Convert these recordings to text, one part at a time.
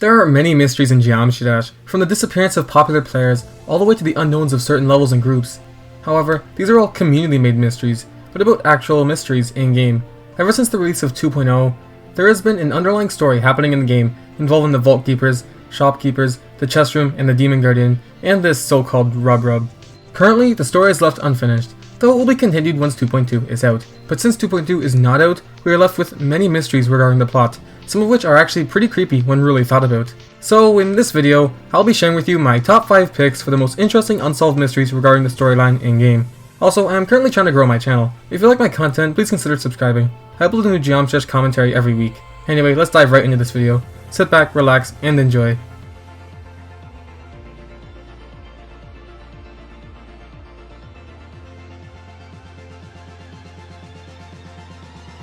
There are many mysteries in Geometry Dash, from the disappearance of popular players all the way to the unknowns of certain levels and groups. However, these are all community-made mysteries, but about actual mysteries in-game. Ever since the release of 2.0, there has been an underlying story happening in the game involving the Vault Keepers, Shopkeepers, the Chest Room, and the Demon Guardian, and this so-called RubRub. Currently, the story is left unfinished, though it will be continued once 2.2 is out. But since 2.2 is not out, we are left with many mysteries regarding the plot, some of which are actually pretty creepy when really thought about. So in this video, I'll be sharing with you my top 5 picks for the most interesting unsolved mysteries regarding the storyline in-game. Also, I am currently trying to grow my channel. If you like my content, please consider subscribing. I upload a new Geometry Dash commentary every week. Anyway, let's dive right into this video. Sit back, relax, and enjoy.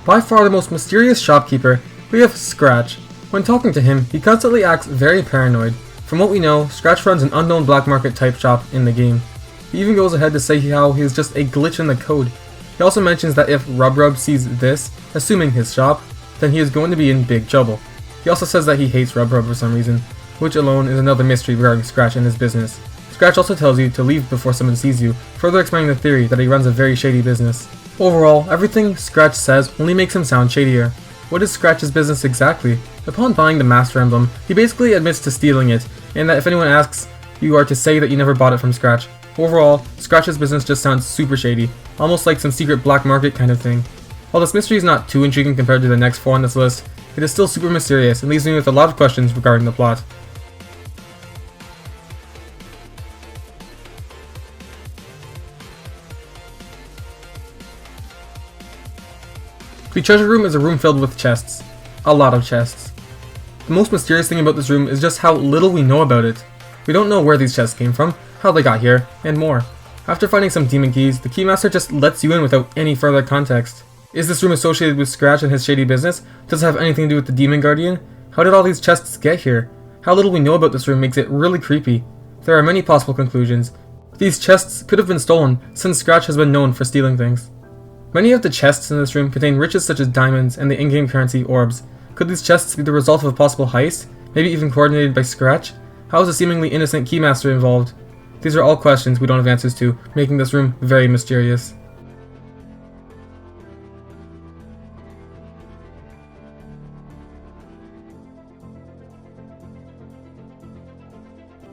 By far the most mysterious shopkeeper, we have Scratch. When talking to him, he constantly acts very paranoid. From what we know, Scratch runs an unknown black market type shop in the game. He even goes ahead to say how he is just a glitch in the code. He also mentions that if RubRub sees this, assuming his shop, then he is going to be in big trouble. He also says that he hates RubRub for some reason, which alone is another mystery regarding Scratch and his business. Scratch also tells you to leave before someone sees you, further explaining the theory that he runs a very shady business. Overall, everything Scratch says only makes him sound shadier. What is Scratch's business exactly? Upon buying the Master Emblem, he basically admits to stealing it, and that if anyone asks, you are to say that you never bought it from Scratch. Overall, Scratch's business just sounds super shady, almost like some secret black market kind of thing. While this mystery is not too intriguing compared to the next 4 on this list, it is still super mysterious and leaves me with a lot of questions regarding the plot. The treasure room is a room filled with chests. A lot of chests. The most mysterious thing about this room is just how little we know about it. We don't know where these chests came from, how they got here, and more. After finding some demon keys, the Keymaster just lets you in without any further context. Is this room associated with Scratch and his shady business? Does it have anything to do with the Demon Guardian? How did all these chests get here? How little we know about this room makes it really creepy. There are many possible conclusions. These chests could have been stolen, since Scratch has been known for stealing things. Many of the chests in this room contain riches such as diamonds and the in-game currency orbs. Could these chests be the result of a possible heist? Maybe even coordinated by Scratch? How is a seemingly innocent Keymaster involved? These are all questions we don't have answers to, making this room very mysterious.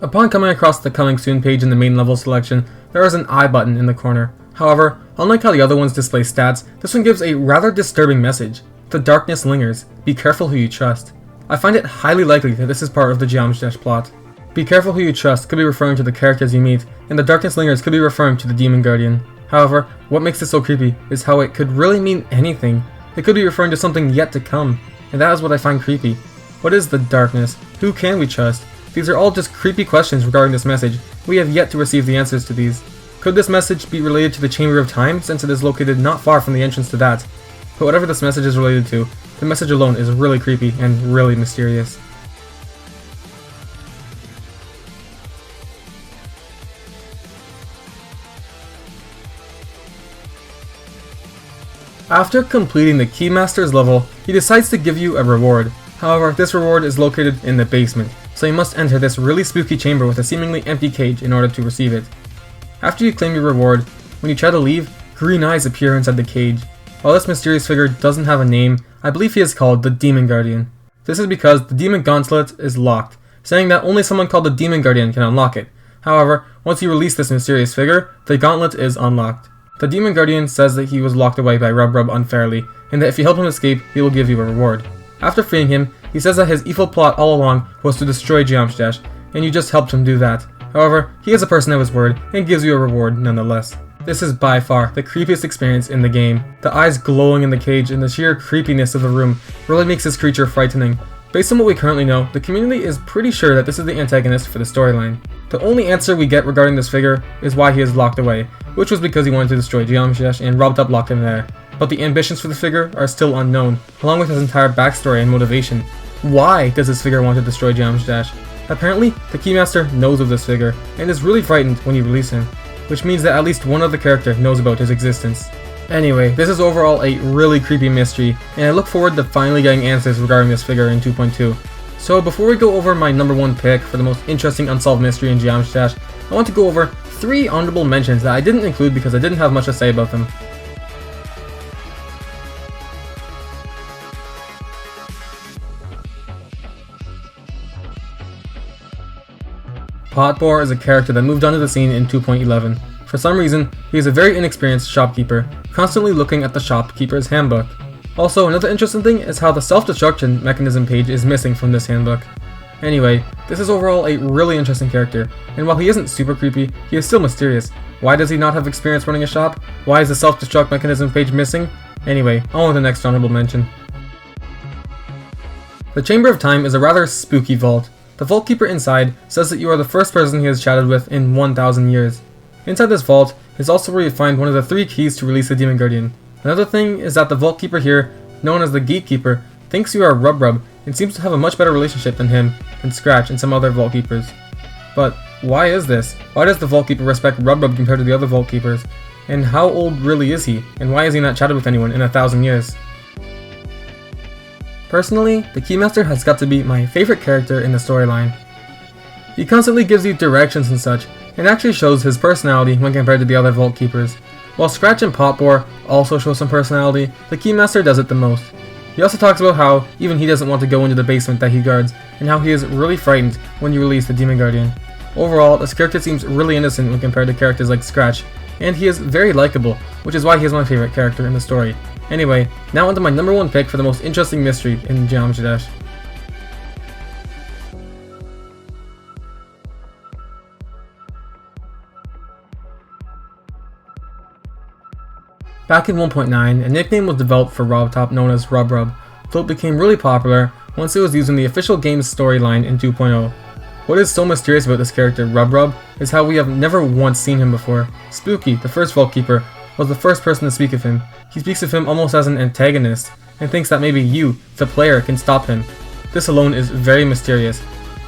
Upon coming across the Coming Soon page in the main level selection, there is an I button in the corner. However, unlike how the other ones display stats, this one gives a rather disturbing message. The Darkness Lingers. Be careful who you trust. I find it highly likely that this is part of the Geometry Dash plot. Be careful who you trust could be referring to the characters you meet, and the Darkness Lingers could be referring to the Demon Guardian. However, what makes this so creepy is how it could really mean anything. It could be referring to something yet to come, and that is what I find creepy. What is the darkness? Who can we trust? These are all just creepy questions regarding this message. We have yet to receive the answers to these. Could this message be related to the Chamber of Time, since it is located not far from the entrance to that? But whatever this message is related to, the message alone is really creepy and really mysterious. After completing the Keymaster's level, he decides to give you a reward. However, this reward is located in the basement, so you must enter this really spooky chamber with a seemingly empty cage in order to receive it. After you claim your reward, when you try to leave, green eyes appear inside the cage. While this mysterious figure doesn't have a name, I believe he is called the Demon Guardian. This is because the Demon Gauntlet is locked, saying that only someone called the Demon Guardian can unlock it. However, once you release this mysterious figure, the gauntlet is unlocked. The Demon Guardian says that he was locked away by RubRub unfairly, and that if you help him escape, he will give you a reward. After freeing him, he says that his evil plot all along was to destroy Geometry Dash, and you just helped him do that. However, he is a person of his word, and gives you a reward nonetheless. This is by far the creepiest experience in the game. The eyes glowing in the cage and the sheer creepiness of the room really makes this creature frightening. Based on what we currently know, the community is pretty sure that this is the antagonist for the storyline. The only answer we get regarding this figure is why he is locked away, which was because he wanted to destroy Geometry Dash and RubRub locked him there. But the ambitions for the figure are still unknown, along with his entire backstory and motivation. Why does this figure want to destroy Geometry Dash? Apparently, the Keymaster knows of this figure, and is really frightened when you release him, which means that at least one other character knows about his existence. Anyway, this is overall a really creepy mystery, and I look forward to finally getting answers regarding this figure in 2.2. So before we go over my number 1 pick for the most interesting unsolved mystery in Geometry Dash, I want to go over 3 honorable mentions that I didn't include because I didn't have much to say about them. Potbor is a character that moved onto the scene in 2.11. For some reason, he is a very inexperienced shopkeeper, constantly looking at the shopkeeper's handbook. Also, another interesting thing is how the self-destruction mechanism page is missing from this handbook. Anyway, this is overall a really interesting character, and while he isn't super creepy, he is still mysterious. Why does he not have experience running a shop? Why is the self-destruct mechanism page missing? Anyway, on with the next honorable mention. The Chamber of Time is a rather spooky vault. The Vault Keeper inside says that you are the first person he has chatted with in 1,000 years. Inside this vault is also where you find one of the 3 keys to release the Demon Guardian. Another thing is that the Vault Keeper here, known as the Gatekeeper, thinks you are RubRub and seems to have a much better relationship than him, and Scratch, and some other Vault Keepers. But why is this? Why does the Vault Keeper respect RubRub compared to the other Vault Keepers? And how old really is he? And why has he not chatted with anyone in 1,000 years? Personally, the Keymaster has got to be my favorite character in the storyline. He constantly gives you directions and such, and actually shows his personality when compared to the other Vault Keepers. While Scratch and Potbor also show some personality, the Keymaster does it the most. He also talks about how even he doesn't want to go into the basement that he guards, and how he is really frightened when you release the Demon Guardian. Overall, this character seems really innocent when compared to characters like Scratch, and he is very likable, which is why he is my favorite character in the story. Anyway, now onto my number 1 pick for the most interesting mystery in Geometry Dash. Back in 1.9, a nickname was developed for RobTop known as RubRub, though it became really popular once it was used in the official game's storyline in 2.0. What is so mysterious about this character, RubRub, is how we have never once seen him before. Spooky, the first Vault Keeper, was the first person to speak of him. He speaks of him almost as an antagonist, and thinks that maybe you, the player, can stop him. This alone is very mysterious.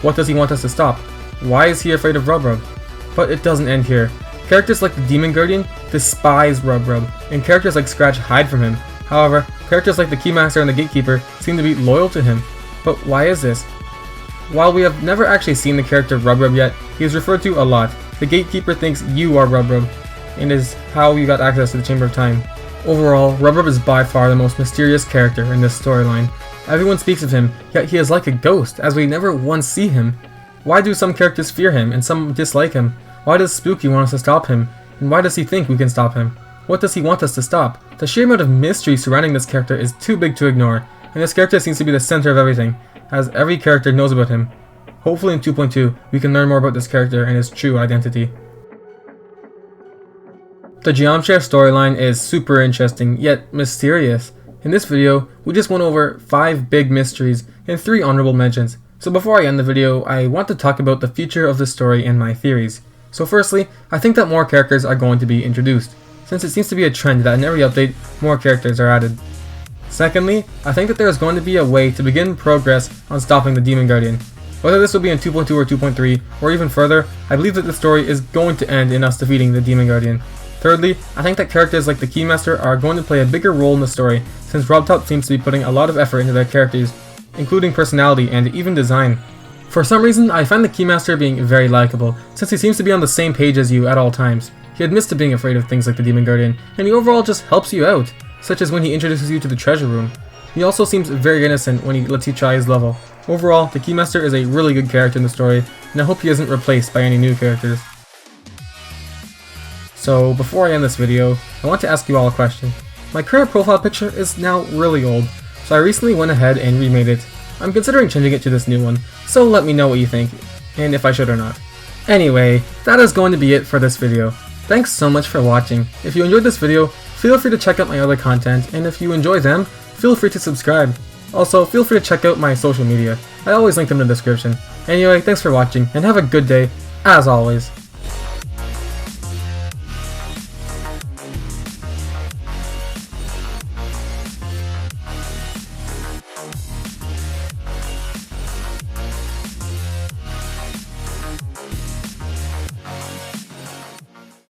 What does he want us to stop? Why is he afraid of RubRub? But it doesn't end here. Characters like the Demon Guardian despise RubRub, and characters like Scratch hide from him. However, characters like the Keymaster and the Gatekeeper seem to be loyal to him. But why is this? While we have never actually seen the character RubRub yet, he is referred to a lot. The Gatekeeper thinks you are RubRub, and is how you got access to the Chamber of Time. Overall, RubRub is by far the most mysterious character in this storyline. Everyone speaks of him, yet he is like a ghost, as we never once see him. Why do some characters fear him, and some dislike him? Why does Spooky want us to stop him? And why does he think we can stop him? What does he want us to stop? The sheer amount of mystery surrounding this character is too big to ignore, and this character seems to be the center of everything, as every character knows about him. Hopefully in 2.2, we can learn more about this character and his true identity. The Geometry storyline is super interesting, yet mysterious. In this video, we just went over 5 big mysteries and 3 honorable mentions. So before I end the video, I want to talk about the future of the story and my theories. So firstly, I think that more characters are going to be introduced, since it seems to be a trend that in every update, more characters are added. Secondly, I think that there is going to be a way to begin progress on stopping the Demon Guardian. Whether this will be in 2.2 or 2.3, or even further, I believe that the story is going to end in us defeating the Demon Guardian. Thirdly, I think that characters like the Keymaster are going to play a bigger role in the story, since RobTop seems to be putting a lot of effort into their characters, including personality and even design. For some reason, I find the Keymaster being very likable, since he seems to be on the same page as you at all times. He admits to being afraid of things like the Demon Guardian, and he overall just helps you out, such as when he introduces you to the treasure room. He also seems very innocent when he lets you try his level. Overall, the Keymaster is a really good character in the story, and I hope he isn't replaced by any new characters. So, before I end this video, I want to ask you all a question. My current profile picture is now really old, so I recently went ahead and remade it. I'm considering changing it to this new one, so let me know what you think, and if I should or not. Anyway, that is going to be it for this video. Thanks so much for watching. If you enjoyed this video, feel free to check out my other content, and if you enjoy them, feel free to subscribe. Also, feel free to check out my social media. I always link them in the description. Anyway, thanks for watching, and have a good day, as always.